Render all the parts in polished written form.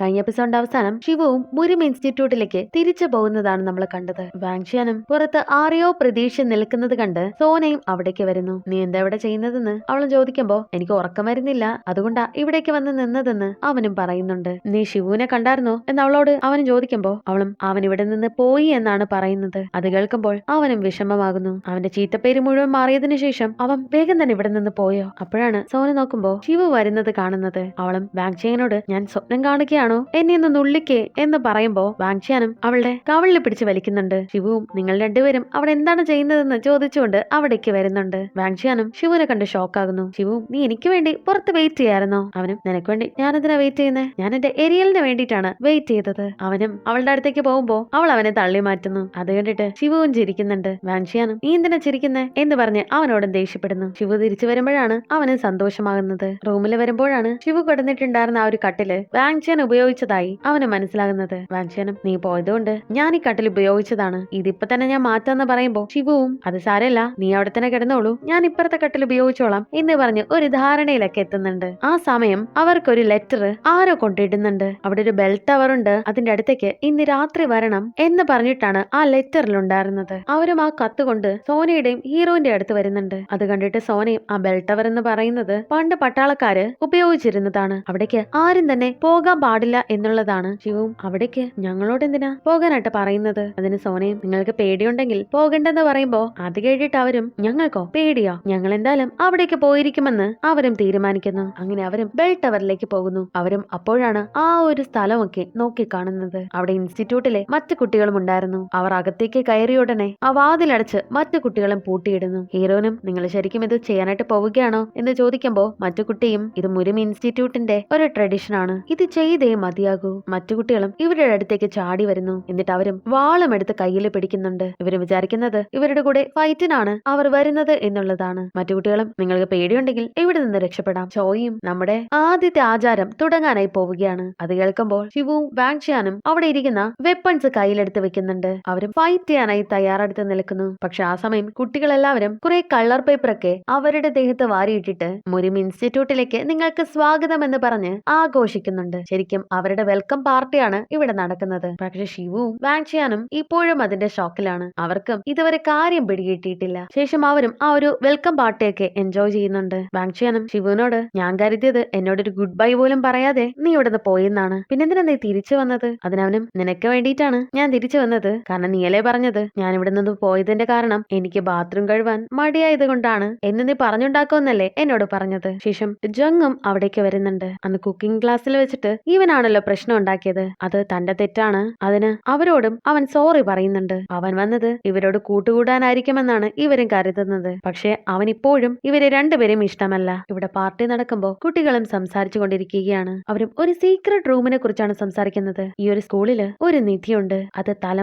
കഴിഞ്ഞ എപ്പിസോഡിന്റെ അവസാനം ശിവവും മുരും ഇൻസ്റ്റിറ്റ്യൂട്ടിലേക്ക് തിരിച്ചു പോകുന്നതാണ് നമ്മൾ കണ്ടത്. വാങ്ഷിയാനും പുറത്ത് ആരെയോ പ്രതീക്ഷ നിൽക്കുന്നത് കണ്ട് സോനയും അവിടേക്ക് വരുന്നു. നീ എന്താ ഇവിടെ ചെയ്യുന്നതെന്ന് അവൾ ചോദിക്കുമ്പോ എനിക്ക് ഉറക്കം വരുന്നില്ല, അതുകൊണ്ടാ ഇവിടേക്ക് വന്ന് നിന്നതെന്ന് അവനും പറയുന്നുണ്ട്. നീ ശിവുവിനെ കണ്ടായിരുന്നോ എന്ന് അവളോട് അവനും ചോദിക്കുമ്പോ അവളും അവൻ ഇവിടെ നിന്ന് പോയി എന്നാണ് പറയുന്നത്. അത് കേൾക്കുമ്പോൾ അവനും വിഷമമാകുന്നു. അവന്റെ ചീത്തപ്പേര് മുഴുവൻ മാറിയതിനു ശേഷം അവൻ വേഗം തന്നെ ഇവിടെ നിന്ന് പോയോ? അപ്പോഴാണ് സോന നോക്കുമ്പോ ശിവു വരുന്നത് കാണുന്നത്. അവളും വാങ്ഷിയനോട് ഞാൻ സ്വപ്നം കാണുകയാണോ, എന്നെ ഒന്ന് നുള്ളിക്കേ എന്ന് പറയുമ്പോ വാങ്ഷിയാനും അവളുടെ കവളിൽ പിടിച്ച് വലിക്കുന്നുണ്ട്. ശിവുവും നിങ്ങൾ രണ്ടുപേരും അവിടെ എന്താണ് ചെയ്യുന്നതെന്ന് ചോദിച്ചുകൊണ്ട് അവിടേക്ക് വരുന്നുണ്ട്. വാങ്ഷിയാനും ശിവുവിനെ കണ്ട് ഷോക്കാകുന്നു. ശിവുവും നീ എനിക്ക് വേണ്ടി പുറത്ത് വെയിറ്റ് ചെയ്യായിരുന്നോ? അവനും നിനക്ക് വേണ്ടി ഞാൻ എന്തിനാ വെയിറ്റ് ചെയ്യുന്നത്, ഞാൻ എന്റെ എരിയലിന് വേണ്ടിയിട്ടാണ് വെയിറ്റ് ചെയ്തത്. അവനും അവളുടെ അടുത്തേക്ക് പോകുമ്പോ അവൾ അവനെ തള്ളി മാറ്റുന്നു. അത് കണ്ടിട്ട് ശിവുവും ചിരിക്കുന്നുണ്ട്. വാങ്ഷിയാനും നീ എന്തിനാ ചിരിക്കുന്നേ എന്ന് പറഞ്ഞ് അവനോടും ദേഷ്യപ്പെടുന്നു. ശിവു തിരിച്ചു വരുമ്പോഴാണ് അവന് സന്തോഷമാകുന്നത്. റൂമിൽ വരുമ്പോഴാണ് ശിവു കിടന്നിട്ടുണ്ടായിരുന്ന ആ ഒരു കട്ടില് വാങ്ഷിയാൻ ഉപയോഗിച്ചതായി അവന് മനസ്സിലാകുന്നത്. വാങ്ഷിയാനും നീ പോയതുകൊണ്ട് ഞാൻ ഈ കട്ടിൽ ഉപയോഗിച്ചതാണ്, ഇതിപ്പോ തന്നെ ഞാൻ മാറ്റാന്ന് പറയുമ്പോ ശിവുവും അത് സാരല്ല, നീ അവിടെ തന്നെ കിടന്നോളൂ, ഞാൻ ഇപ്പുറത്തെ കട്ടിൽ ഉപയോഗിച്ചോളാം എന്ന് പറഞ്ഞ് ഒരു ധാരണയിലൊക്കെ എത്തുന്നുണ്ട്. ആ സമയം അവർക്കൊരു ലെറ്റർ ആരോ കൊണ്ടിടുന്നുണ്ട്. അവിടെ ഒരു ബെൽ ടവർ ഉണ്ട്, അതിന്റെ അടുത്തേക്ക് ഇന്ന് രാത്രി വരണം എന്ന് പറഞ്ഞിട്ടാണ് ആ ലെറ്ററിൽ ഉണ്ടായിരുന്നത്. അവരും ആ കത്ത് കൊണ്ട് സോനയുടെയും ഹീറോന്റെ അടുത്ത് വരുന്നുണ്ട്. അത് കണ്ടിട്ട് സോനയും ആ ബെൽ ടവർ എന്ന് പറയുന്നത് പണ്ട് പട്ടാളക്കാര് ഉപയോഗിച്ചിരുന്നതാണ്, അവിടേക്ക് ആരും തന്നെ പോകാൻ പാടില്ല എന്നുള്ളതാണ്. ശിവവും അവിടേക്ക് ഞങ്ങളോട് എന്തിനാ പോകാനായിട്ട് പറയുന്നത്? അതിന് സോനയും നിങ്ങൾക്ക് പേടിയുണ്ടെങ്കിൽ പോകണ്ടെന്ന് പറയുമ്പോ അത് കേട്ടിട്ട് അവരും ഞങ്ങൾക്കോ പേടിയോ, ഞങ്ങൾ എന്തായാലും അവിടേക്ക് പോയിരിക്കുമെന്ന് അവരും തീരുമാനിക്കുന്നു. അങ്ങനെ അവരും ബെൽ ടവറിലേക്ക് പോകുന്നു. അവരും അപ്പോഴാണ് ആ ഒരു സ്ഥലമൊക്കെ നോക്കി കാണുന്നത്. അവിടെ ഇൻസ്റ്റിറ്റ്യൂട്ടിലെ മറ്റു കുട്ടികളും ഉണ്ടായിരുന്നു. അവർ അകത്തേക്ക് കയറിയ ഉടനെ ആ വാതിലടച്ച് മറ്റു കുട്ടികളും പൂട്ടിയിടുന്നു. ഹീറോനും നിങ്ങൾ ശരിക്കും ഇത് ചെയ്യാനായിട്ട് പോവുകയാണോ എന്ന് ചോദിക്കുമ്പോ മറ്റു കുട്ടിയും ഇത് മുരും ഇൻസ്റ്റിറ്റ്യൂട്ടിന്റെ ഒരു ട്രഡീഷൻ ആണ്, ഇത് ചെയ്തേ മതിയാകൂ. മറ്റു കുട്ടികളും ഇവരുടെ അടുത്തേക്ക് ചാടി വരുന്നു. എന്നിട്ട് അവരും വാളും എടുത്ത് കയ്യിൽ പിടിക്കുന്നുണ്ട്. ഇവര് വിചാരിക്കുന്നത് ഇവരുടെ കൂടെ ഫൈറ്റിനാണ് അവർ വരുന്നത് എന്നുള്ളതാണ്. മറ്റു കുട്ടികളും നിങ്ങൾക്ക് പേടിയുണ്ടെങ്കിൽ ഇവിടെ നിന്ന് രക്ഷപ്പെടാം, ചോയും നമ്മുടെ ആദ്യത്തെ ആചാരം തുടങ്ങാനായി പോവുകയാണ്. അത് കേൾക്കുമ്പോൾ ശിവുവും വാങ്ഷിയാനും അവിടെ ഇരിക്കുന്ന വെപ്പൺസ് കയ്യിലെടുത്ത് വെക്കുന്നുണ്ട്. അവരും ഫൈറ്റ് ചെയ്യാനായി തയ്യാറെടുത്ത് നിൽക്കുന്നു. പക്ഷെ ആ സമയം കുട്ടികളെല്ലാവരും കുറെ കളർ പേപ്പർ ഒക്കെ അവരുടെ ദേഹത്ത് വാരിയിട്ടിട്ട് മുരും ഇൻസ്റ്റിറ്റ്യൂട്ടിലേക്ക് നിങ്ങൾക്ക് സ്വാഗതം എന്ന് പറഞ്ഞ് ആഘോഷിക്കുന്നുണ്ട്. ശരിക്കും അവരുടെ വെൽക്കം പാർട്ടിയാണ് ഇവിടെ നടക്കുന്നത്. പക്ഷെ ശിവുവും വാങ്ഷിയാനും ഇപ്പോഴും അതിന്റെ ഷോക്കിലാണ്. അവർക്കും ഇതുവരെ കാര്യം പിടികിട്ടിയിട്ടില്ല. ശേഷം അവരും ആ ഒരു വെൽക്കം പാർട്ടിയൊക്കെ എൻജോയ് ചെയ്യുന്നുണ്ട്. വാങ്ഷിയാനും ശിവുവിനോട് ഞാൻ കരുതിയത് എന്നോടൊരു ഗുഡ് ബൈ പോലും പറയാതെ നീ ഇവിടുന്ന് പോയെന്നാണ്, പിന്നെന്തിനാ നീ തിരിച്ചു വന്നത്? അതിനവനും നിനക്ക് വേണ്ടിയിട്ടാണ് ഞാൻ തിരിച്ചു വന്നത്, കാരണം നീയല്ലേ പറഞ്ഞത് ഞാൻ ഇവിടെ നിന്ന് പോയതിന്റെ കാരണം എനിക്ക് ബാത്റൂം കഴുവാൻ മടിയായത് കൊണ്ടാണ് എന്ന് നീ പറഞ്ഞുണ്ടാക്കുമെന്നല്ലേ എന്നോട് പറഞ്ഞത്. ശേഷം ജങ്ങും അവിടേക്ക് വരുന്നുണ്ട്. അന്ന് കുക്കിംഗ് ക്ലാസ്സിൽ വെച്ചിട്ട് ഇവനാണല്ലോ പ്രശ്നം ഉണ്ടാക്കിയത്, അത് തന്റെ തെറ്റാണ്. അതിന് അവരോടും അവൻ സോറി പറയുന്നുണ്ട്. അവൻ വന്നത് ഇവരോട് കൂട്ടുകൂടാനായിരിക്കുമെന്നാണ് ഇവരും കരുതുന്നത്. പക്ഷെ അവൻ ഇപ്പോഴും ഇവരെ രണ്ടുപേരും ഇഷ്ടമല്ല. ഇവിടെ പാർട്ടി നടക്കുമ്പോ കുട്ടികളും സംസാരിച്ചു കൊണ്ടിരിക്കുകയാണ്. അവരും ഒരു സീക്രട്ട് റൂമിനെ കുറിച്ചാണ് സംസാരിക്കുന്നത്. ഈ ഒരു സ്കൂളില് ഒരു നിധിയുണ്ട്, അത്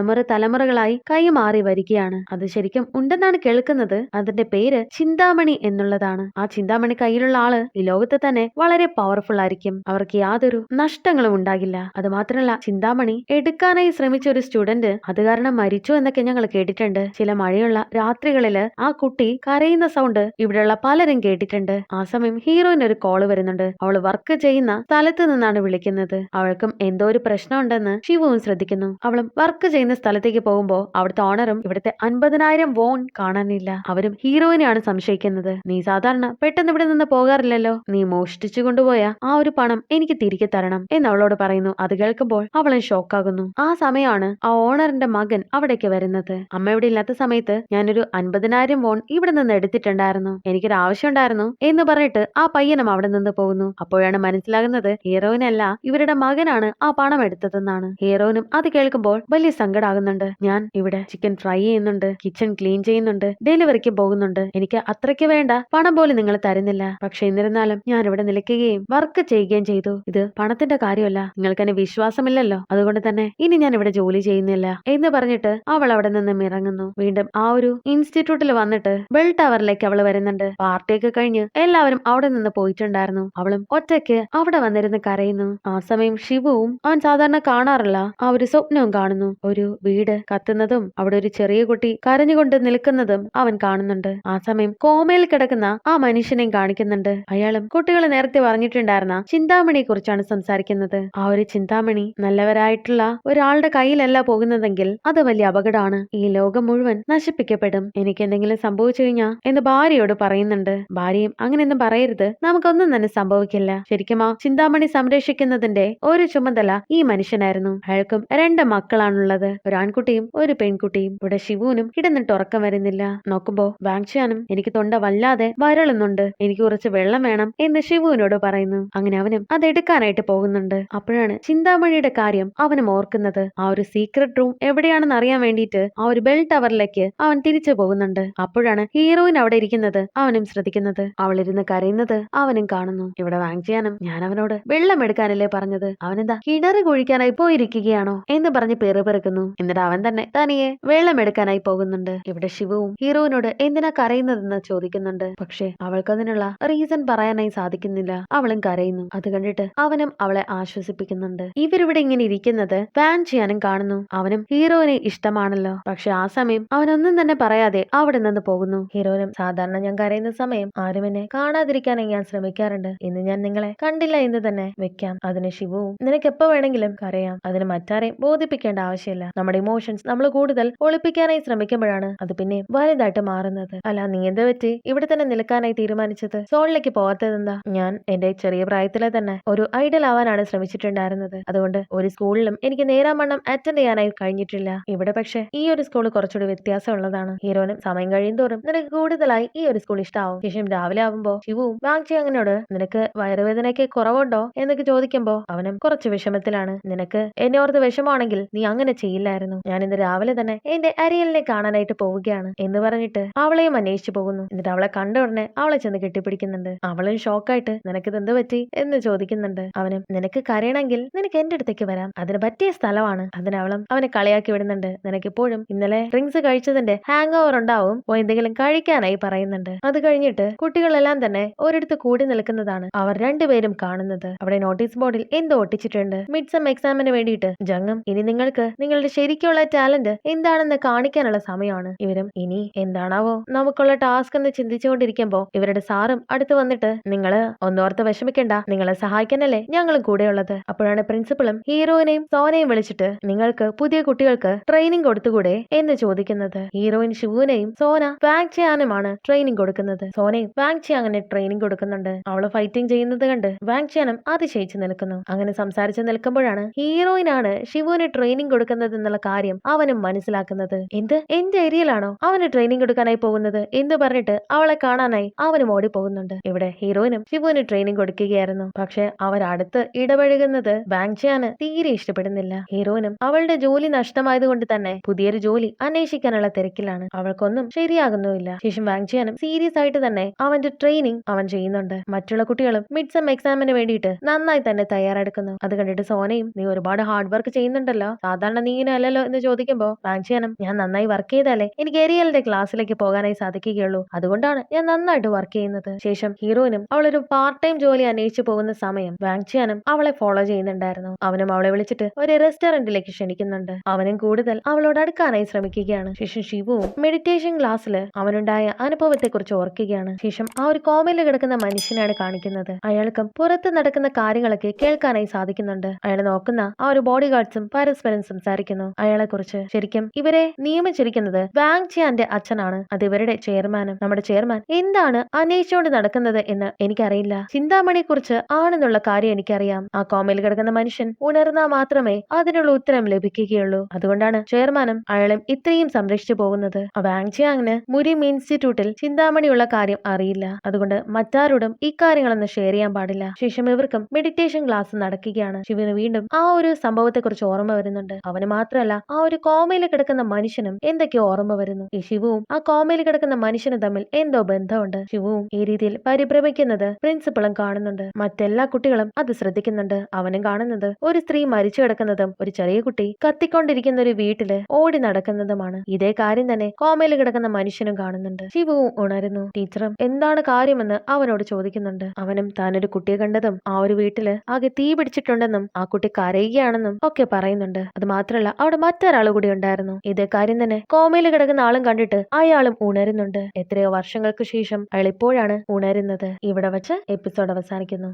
തലമുറകളായി കൈമാറി വരികയാണ്. അത് ശരിക്കും ഉണ്ടെന്നാണ് കേൾക്കുന്നത്. അതിന്റെ പേര് ചിന്താമണി എന്നുള്ളതാണ്. ആ ചിന്താമണി കയ്യിലുള്ള ആള് ഈ ലോകത്ത് തന്നെ വളരെ പവർഫുൾ ആയിരിക്കും. അവർക്ക് യാതൊരു നഷ്ടങ്ങളും ഉണ്ടാകില്ല. അത് മാത്രമല്ല ചിന്താമണി എടുക്കാനായി ശ്രമിച്ച ഒരു സ്റ്റുഡന്റ് അത് കാരണം മരിച്ചു എന്നൊക്കെ ഞങ്ങൾ കേട്ടിട്ടുണ്ട്. ചില മഴയുള്ള രാത്രികളില് ആ കുട്ടി കരയുന്ന സൗണ്ട് ഇവിടെയുള്ള പലരും കേട്ടിട്ടുണ്ട്. ആ സമയം ഹീറോയിന് ഒരു കോള് വരുന്നുണ്ട്. അവള് വർക്ക് ചെയ്യുന്ന സ്ഥലത്ത് നിന്നാണ് വിളിക്കുന്നത്. അവൾക്കും എന്തോ ഒരു പ്രശ്നം ഉണ്ടെന്ന് ശിവുവും ശ്രദ്ധിക്കുന്നു. അവളും വർക്ക് ചെയ്യുന്ന സ്ഥലത്തേക്ക് പോകുമ്പോ അവിടുത്തെ ഓണറും ഇവിടുത്തെ 50,000 വോൺ കാണാനില്ല. അവരും ഹീറോയിനെയാണ് സംശയിക്കുന്നത്. നീ സാധാരണ പെട്ടെന്ന് ഇവിടെ നിന്ന് പോകാറില്ലല്ലോ, നീ മോഷ്ടിച്ചു കൊണ്ടുപോയ ആ ഒരു പണം എനിക്ക് തിരികെ തരണം എന്ന് അവളോട് പറയുന്നു. അത് കേൾക്കുമ്പോൾ അവളും ഷോക്കാകുന്നു. ആ സമയമാണ് ആ ഓണറിന്റെ മകൻ അവിടേക്ക് വരുന്നത്. അമ്മ ഇവിടെ ഇല്ലാത്ത സമയത്ത് ഞാനൊരു 50,000 വോൺ ഇവിടെ നിന്ന് എടുത്തിട്ടുണ്ടായിരുന്നു, എനിക്കൊരു ആവശ്യം ഉണ്ടായിരുന്നു എന്ന് പറഞ്ഞിട്ട് ആ പയ്യനും അവിടെ നിന്ന് പോകുന്നു. അപ്പോഴാണ് മനസ്സിലാകുന്നത് ഹീറോയിനല്ല ഇവരുടെ മകനാണ് ആ പണം എടുത്തതെന്നാണ്. ഹീറോയിനും അത് കേൾക്കുമ്പോൾ വലിയ സങ്കടാകുന്നുണ്ട്. ഞാൻ ഇവിടെ ചിക്കൻ ഫ്രൈ ചെയ്യുന്നുണ്ട്, കിച്ചൺ ക്ലീൻ ചെയ്യുന്നുണ്ട്, ഡെലിവറിക്ക് പോകുന്നുണ്ട്, എനിക്ക് അത്രയ്ക്ക് വേണ്ട പണം പോലും നിങ്ങൾ തരുന്നില്ല. പക്ഷെ എന്നിരുന്നാലും ഞാൻ ഇവിടെ നിൽക്കുകയും വർക്ക് ചെയ്യുകയും ചെയ്തു. ഇത് പണത്തിന്റെ കാര്യമല്ല, നിങ്ങൾക്ക് എന്നെ വിശ്വാസമില്ലല്ലോ, അതുകൊണ്ട് തന്നെ ഇനി ഞാൻ ഇവിടെ ജോലി ചെയ്യുന്നില്ല എന്ന് പറഞ്ഞിട്ട് അവൾ അവിടെ നിന്നും ഇറങ്ങുന്നു. വീണ്ടും ആ ഒരു ഇൻസ്റ്റിറ്റ്യൂട്ടിൽ വന്നിട്ട് ബെൽ ടവറിലേക്ക് അവൾ വരുന്നുണ്ട്. പാർട്ടിയൊക്കെ കഴിഞ്ഞ് എല്ലാവരും അവിടെ നിന്ന് പോയിട്ടുണ്ടായിരുന്നു. അവളും ഒറ്റയ്ക്ക് അവിടെ വന്നിരുന്ന് കരയുന്നു. ആ സമയം ശിവുവും അവൻ സാധാരണ കാണാറില്ല ആ ഒരു സ്വപ്നവും കാണുന്നു. ഒരു വീട് കത്തുന്നതും അവിടെ ഒരു ചെറിയ കുട്ടി കരഞ്ഞുകൊണ്ട് നിൽക്കുന്നതും അവൻ കാണുന്നുണ്ട്. ആ സമയം കോമയിൽ കിടക്കുന്ന ആ മനുഷ്യനെയും കാണിക്കുന്നുണ്ട്. അയാളും കുട്ടികൾ നേരത്തെ പറഞ്ഞിട്ടുണ്ടായിരുന്ന ചിന്താമണിയെ കുറിച്ചാണ് സംസാരിക്കുന്നത്. മനസ്സിലാക്കുന്നത്. ആ ഒരു ചിന്താമണി നല്ലവരായിട്ടുള്ള ഒരാളുടെ കയ്യിലല്ല പോകുന്നതെങ്കിൽ അത് വലിയ അപകടമാണ്. ഈ ലോകം മുഴുവൻ നശിപ്പിക്കപ്പെടും. എനിക്ക് എന്തെങ്കിലും സംഭവിച്ചു കഴിഞ്ഞാ എന്ന് ഭാര്യയോട് പറയുന്നുണ്ട്. ഭാര്യയും അങ്ങനെയൊന്നും പറയരുത്, നമുക്കൊന്നും തന്നെ സംഭവിക്കില്ല. ശരിക്കും ആ ചിന്താമണി സംരക്ഷിക്കുന്നതിന്റെ ഒരു ചുമതല ഈ മനുഷ്യനായിരുന്നു. അയാൾക്കും 2 മക്കളാണുള്ളത്, ഒരു ആൺകുട്ടിയും ഒരു പെൺകുട്ടിയും. ഇവിടെ ശിവുവിനും കിടന്നിട്ട് ഉറക്കം വരുന്നില്ല. നോക്കുമ്പോ വാങ്ചാനും എനിക്ക് തൊണ്ട വല്ലാതെ വരളുന്നുണ്ട്, എനിക്ക് കുറച്ച് വെള്ളം വേണം എന്ന് ശിവുവിനോട് പറയുന്നു. അങ്ങനെ അവനും അതെടുക്കാനായിട്ട് പോകുന്നുണ്ട്. അപ്പോഴാണ് ചിന്താമണിയുടെ കാര്യം അവനും ഓർക്കുന്നത്. ആ ഒരു സീക്രട്ട് റൂം എവിടെയാണെന്ന് അറിയാൻ വേണ്ടിയിട്ട് ആ ഒരു ബെൽ ടവറിലേക്ക് അവൻ തിരിച്ചു പോകുന്നുണ്ട്. അപ്പോഴാണ് ഹീറോയിൻ അവിടെ ഇരിക്കുന്നത് അവനും ശ്രദ്ധിക്കുന്നത്. അവളിരുന്ന് കരയുന്നത് അവനും കാണുന്നു. ഇവിടെ വാങ്ചാനും ഞാൻ അവനോട് വെള്ളം എടുക്കാനല്ലേ പറഞ്ഞത്, അവനെന്താ കിണറ് കുഴിക്കാനായി പോയിരിക്കുകയാണോ എന്ന് പറഞ്ഞ് പെറുപെറുക്കുന്നു. എന്നിട്ട് അവൻ തന്നെ തനിയെ വെള്ളം എടുക്കാനായി പോകുന്നുണ്ട്. ഇവിടെ ശിവവും ഹീറോയിനോട് എന്തിനാ കരയുന്നതെന്ന് ചോദിക്കുന്നുണ്ട്. പക്ഷെ അവൾക്കതിനുള്ള റീസൺ പറയാനായി സാധിക്കുന്നില്ല. അവളും കരയുന്നു. അത് കണ്ടിട്ട് അവനും അവളെ ആശ്വസിപ്പിക്കുന്നുണ്ട്. ഇവരിവിടെ ഇങ്ങനെ ഇരിക്കുന്നത് വാങ്ചാനും കാണുന്നു. അവനും ഹീറോയിനെ ഇഷ്ടമാണല്ലോ. പക്ഷെ ആ സമയം അവനൊന്നും തന്നെ പറയാതെ അവിടെ നിന്ന് പോകുന്നു. ഹീറോയിനും സാധാരണ ഞാൻ കരയുന്ന സമയം ആരും എന്നെ കാണാതിരിക്കാനായി ഞാൻ ശ്രമിക്കാറുണ്ട്. ഇന്ന് ഞാൻ നിങ്ങളെ കണ്ടില്ല എന്ന് തന്നെ വെക്കാം. അതിന് ശിവവും നിനക്ക് എപ്പോ വേണമെങ്കിലും കരയാം, അതിന് മറ്റാരെയും ബോധിപ്പിക്കേണ്ട ആവശ്യമില്ല. നമ്മുടെ ഇമോഷൻസ് നമ്മൾ കൂടുതൽ ഒളിപ്പിക്കാനായി ശ്രമിക്കുമ്പോഴാണ് അത് പിന്നെ വലുതായിട്ട് മാറുന്നത്. അല്ല നീ എന്ത് പറ്റി ഇവിടെ തന്നെ നിൽക്കാനായി തീരുമാനിച്ചത്, സോളിലേക്ക് പോകാത്തതെന്താ? ഞാൻ എന്റെ ചെറിയ പ്രായത്തിലെ തന്നെ ഒരു ഐഡൽ ആവാനാണ് ശ്രമിച്ചിട്ടുണ്ടായിരുന്നത്. അതുകൊണ്ട് ഒരു സ്കൂളിലും എനിക്ക് നേരാമണ്ണം അറ്റൻഡ് ചെയ്യാനായി കഴിഞ്ഞിട്ടില്ല. ഇവിടെ പക്ഷെ ഈ ഒരു സ്കൂൾ കുറച്ചുകൂടി വ്യത്യാസമുള്ളതാണ്. ഹീറോനും സമയം കഴിയുന്തോറും നിനക്ക് കൂടുതലായി ഈ ഒരു സ്കൂൾ ഇഷ്ടാവും. ശേഷം രാവിലെ ആവുമ്പോ ശിവവും വാങ്ചാങ്ങിനോട് നിനക്ക് വയറുവേദനയ്ക്ക് കുറവുണ്ടോ എന്നൊക്കെ ചോദിക്കുമ്പോ അവനും കുറച്ച് വിഷമത്തിലാണ്. നിനക്ക് എന്നെ ഓർത്ത് വിഷമാണെങ്കിൽ നീ അങ്ങനെ ചെയ്യില്ലായിരുന്നു. ഞാൻ ഇന്ന് രാവിലെ തന്നെ എന്റെ അരിയലിനെ കാണാനായിട്ട് പോവുകയാണ് എന്ന് പറഞ്ഞിട്ട് അവളെയും അന്വേഷിച്ചു പോകുന്നു. എന്നിട്ട് അവളെ കണ്ട ഉടനെ അവളെ ചെന്ന് കെട്ടിപ്പിടിക്കുന്നുണ്ട്. അവളും ഷോക്കായിട്ട് നിനക്ക് എന്ത് പറ്റി എന്ന് ചോദിക്കുന്നുണ്ട്. അവനും നിനക്ക് കരയണമെങ്കിൽ നിനക്ക് എന്റെ അടുത്തേക്ക് വരാം, അതിന് പറ്റിയ സ്ഥലമാണ്. അതിനവളും അവനെ കളിയാക്കി വിടുന്നുണ്ട്. നിനക്കിപ്പോഴും ഇന്നലെ ഡ്രിങ്ക്സ് കഴിച്ചതിന്റെ ഹാങ് ഓവർ ഉണ്ടാവും, പോയി എന്തെങ്കിലും കഴിക്കാനായി പറയുന്നുണ്ട്. അത് കഴിഞ്ഞിട്ട് കുട്ടികളെല്ലാം തന്നെ ഒരിടത്ത് കൂടി നിൽക്കുന്നതാണ് അവർ രണ്ടുപേരും കാണുന്നത്. അവിടെ നോട്ടീസ് ബോർഡിൽ എന്തോ ഒട്ടിച്ചിട്ടുണ്ട്. മിഡ് സം എക്സാമിന് വേണ്ടിയിട്ട് ജങ്ങും ഇനി നിങ്ങൾക്ക് നിങ്ങളുടെ ശരിക്കുള്ള ടാലന്റ് എന്താണെന്ന് കാണിക്കാനുള്ള സമയമാണ്. ഇവരും ഇനി എന്താണാവോ നമുക്കുള്ള ടാസ്ക് എന്ന് ചിന്തിച്ചുകൊണ്ടിരിക്കുമ്പോ ഇവരുടെ സാറും അടുത്ത് വന്നിട്ട് നിങ്ങള് ഒന്നോർത്ത് വിഷമിക്കണ്ട, നിങ്ങളെ സഹായിക്കാനല്ലേ ഞങ്ങളും കൂടെയുള്ളത്. അപ്പോഴാണ് പ്രിൻസിപ്പളും ഹീറോയിനെയും സോനയും വിളിച്ചിട്ട് നിങ്ങൾക്ക് പുതിയ കുട്ടികൾക്ക് ട്രെയിനിങ് കൊടുത്തുകൂടെ എന്ന് ചോദിക്കുന്നത്. ഹീറോയിൻ ശിവുവിനെയും സോന വാങ്ചാനുമാണ് ട്രെയിനിങ് കൊടുക്കുന്നത്. സോനയും വാങ്ചാങ്ങിനെ ട്രെയിനിങ് കൊടുക്കുന്നുണ്ട്. അവള് ഫൈറ്റിംഗ് ചെയ്യുന്നത് കണ്ട് വാങ്ചാനും അതിശയിച്ചു നിൽക്കുന്നു. അങ്ങനെ സംസാരിച്ച് നിൽക്കുമ്പോഴാണ് ഹീറോയിനാണ് ശിവുവിന് ട്രെയിനിങ് കൊടുക്കുന്നത് എന്നുള്ള കാര്യം അവനും മനസ്സിലാക്കുന്നത്. എന്ത് എന്റെ ഏരിയയിലാണോ അവന് ട്രെയിനിങ് കൊടുക്കാനായി പോകുന്നത് എന്ന് പറഞ്ഞിട്ട് അവളെ കാണാനായി അവനും ഓടി പോകുന്നുണ്ട്. ഇവിടെ ഹീറോയിനും ശിവുവിന് ട്രെയിനിങ് കൊടുക്കുകയായിരുന്നു. പക്ഷെ അവരടുത്ത് ഇടപഴകുന്നത് വാങ്ചാന് തീരെ ഇഷ്ടപ്പെടുന്നില്ല. ഹീറോയിനും അവളുടെ ജോലി നഷ്ടമായതുകൊണ്ട് തന്നെ പുതിയൊരു ജോലി അന്വേഷിക്കാനുള്ള തിരക്കിലാണ്. അവൾക്കൊന്നും ശരിയാകുന്നുമില്ല. ശേഷം വാങ്ചാനും സീരിയസ് ആയിട്ട് തന്നെ അവന്റെ ട്രെയിനിങ് അവൻ ചെയ്യുന്നുണ്ട്. മറ്റുള്ള കുട്ടികളും മിഡ് സം എക്സാമിന് വേണ്ടിയിട്ട് നന്നായി തന്നെ തയ്യാറെടുക്കുന്നു. അത് കണ്ടിട്ട് സോനയും നീ ഒരുപാട് ഹാർഡ് വർക്ക് ചെയ്യുന്നുണ്ടല്ലോ, സാധാരണ നീ ഇങ്ങനെ അല്ലല്ലോ എന്ന് ചോദിക്കുമ്പോ വാങ്ചാനും ഞാൻ നന്നായി വർക്ക് ചെയ്താലേ എനിക്ക് ഏരിയലിന്റെ ക്ലാസ്സിലേക്ക് പോകാനായി സാധിക്കുകയുള്ളൂ, അതുകൊണ്ടാണ് ഞാൻ നന്നായിട്ട് വർക്ക് ചെയ്യുന്നത്. ശേഷം ഹീറോയിനും അവളൊരു പാർട്ട് ടൈം ജോലി അന്വേഷിച്ചു പോകുന്ന സമയം വാങ്ചാനും അവളെ ഫോളോ ചെയ്യുന്നുണ്ടായിരുന്നു. അവനും അവളെ വിളിച്ചിട്ട് ഒരു റെസ്റ്റോറന്റിലേക്ക് ക്ഷണിക്കുന്നുണ്ട്. അവനും കൂടുതൽ അവളോട് അടുക്കാനായി ശ്രമിക്കുകയാണ്. ശേഷം ശിവുവും മെഡിറ്റേഷൻ ക്ലാസ്സിൽ അവനുണ്ടായ അനുഭവത്തെ കുറിച്ച് ഓർക്കുകയാണ്. ശേഷം ആ ഒരു കോമയിൽ കിടക്കുന്ന മനുഷ്യനാണ് കാണിക്കുന്നത്. അയാൾക്കും പുറത്ത് നടക്കുന്ന കാര്യങ്ങളൊക്കെ കേൾക്കാനായി സാധിക്കുന്നുണ്ട്. അയാൾ നോക്കുന്ന ആ ഒരു ബോഡി ഗാർഡ്സും പരസ്പരം സംസാരിക്കുന്നു അയാളെ കുറിച്ച്. ശരിക്കും ഇവരെ നിയമിച്ചിരിക്കുന്നത് വാങ്ചാന്റെ അച്ഛനാണ്, അത് ഇവരുടെ ചെയർമാനും. നമ്മുടെ ചെയർമാൻ എന്താണ് അന്വേഷിച്ചുകൊണ്ട് നടക്കുന്നത് എന്ന് എനിക്കറിയില്ല, ചിന്താമണിയെ കുറിച്ച് ആണെന്നുള്ള കാര്യം എനിക്കറിയാം. ആ കോമയിൽ കിടക്കുന്ന മനുഷ്യൻ ഉണർന്നാൽ മാത്രമേ അതിനുള്ള ഉത്തരം ലഭിക്കുകയുള്ളൂ. അതുകൊണ്ടാണ് ചെയർമാനും അയാളും ഇത്രയും സംരക്ഷിച്ചു പോകുന്നത്. വാങ്ചാങ്ങിന് മുരിം ഇൻസ്റ്റിറ്റ്യൂട്ടിൽ ചിന്താമണിയുള്ള കാര്യം അറിയില്ല, അതുകൊണ്ട് മറ്റാരോടും ഇക്കാര്യങ്ങളൊന്നും ഷെയർ ചെയ്യാൻ പാടില്ല. ശേഷം ഇവർക്കും മെഡിറ്റേഷൻ ക്ലാസ് നടക്കുകയാണ്. ശിവന് വീണ്ടും ആ ഒരു സംഭവത്തെ കുറിച്ച് ഓർമ്മ വരുന്നുണ്ട്. അവന് മാത്രമല്ല ആ ഒരു കോമയിൽ കിടക്കുന്ന മനുഷ്യനും എന്തൊക്കെയോ ഓർമ്മ വരുന്നു. ഈ ശിവുവും ആ കോമയിൽ കിടക്കുന്ന മനുഷ്യനും തമ്മിൽ എന്തോ ബന്ധമുണ്ട്. ശിവുവും ഈ രീതിയിൽ പരിഭ്രമിക്കുന്നത് പ്രിൻസിപ്പളും കാണുന്നുണ്ട്. മറ്റെല്ലാ കുട്ടികളും അത് ശ്രദ്ധിക്കുന്നുണ്ട്. അവനും കാണുന്നത് ഒരു സ്ത്രീ മരിച്ചു കിടക്കുന്നതും ഒരു ചെറിയ കുട്ടി കത്തിക്കൊണ്ടിരിക്കുന്ന ഒരു വീട്ടില് ഓടി നടക്കുന്നതുമാണ്. ഇതേ കാര്യം തന്നെ കോമയിൽ കിടക്കുന്ന മനുഷ്യനും കാണുന്നുണ്ട്. ശിവുവും ഉണരുന്നു. ടീച്ചറും എന്താണ് കാര്യമെന്ന് അവനോട് ചോദിക്കുന്നുണ്ട്. അവനും താനൊരു കുട്ടിയെ കണ്ടതും ആ ഒരു വീട്ടില് ആകെ തീ പിടിച്ചിട്ടുണ്ടെന്നും ആ കുട്ടി കരയുകയാണെന്നും ഒക്കെ പറയുന്നുണ്ട്. അത് മാത്രമല്ല അവിടെ മറ്റൊരാൾ കൂടി ഉണ്ടായിരുന്നു. ഇതേ കാര്യം തന്നെ കോമയിൽ കിടക്കുന്ന ആളും കണ്ടിട്ട് അയാളും ഉണരുന്നുണ്ട്. എത്രയോ വർഷങ്ങൾക്ക് ശേഷം അയാൾ ഇപ്പോഴാണ് ഉണരുന്നത്. ഇവിടെ വെച്ച് എപ്പിസോഡ് അവസാനിക്കുന്നു.